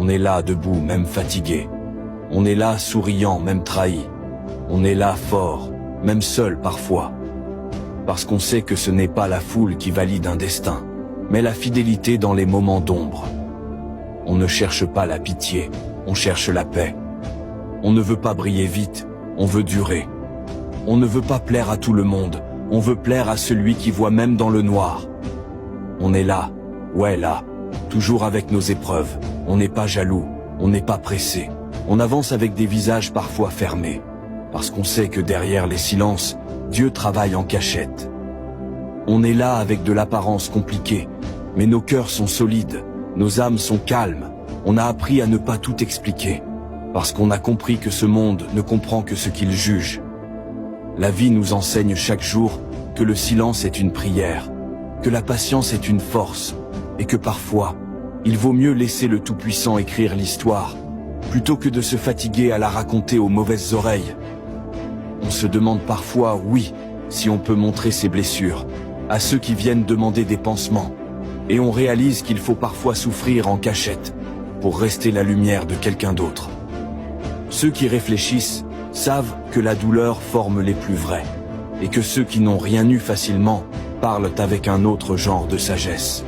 On est là debout, même fatigué. On est là souriant, même trahi. On est là fort, même seul parfois. Parce qu'on sait que ce n'est pas la foule qui valide un destin, mais la fidélité dans les moments d'ombre. On ne cherche pas la pitié, on cherche la paix. On ne veut pas briller vite, on veut durer. On ne veut pas plaire à tout le monde, on veut plaire à celui qui voit même dans le noir. On est là, ouais là, toujours avec nos épreuves. On n'est pas jaloux, on n'est pas pressé. On avance avec des visages parfois fermés, parce qu'on sait que derrière les silences, Dieu travaille en cachette. On est là avec de l'apparence compliquée, mais nos cœurs sont solides, nos âmes sont calmes. On a appris à ne pas tout expliquer, parce qu'on a compris que ce monde ne comprend que ce qu'il juge. La vie nous enseigne chaque jour que le silence est une prière, que la patience est une force, et que parfois, il vaut mieux laisser le Tout-Puissant écrire l'histoire, plutôt que de se fatiguer à la raconter aux mauvaises oreilles. On se demande parfois, oui, si on peut montrer ses blessures à ceux qui viennent demander des pansements. Et on réalise qu'il faut parfois souffrir en cachette pour rester la lumière de quelqu'un d'autre. Ceux qui réfléchissent savent que la douleur forme les plus vrais, et que ceux qui n'ont rien eu facilement parlent avec un autre genre de sagesse.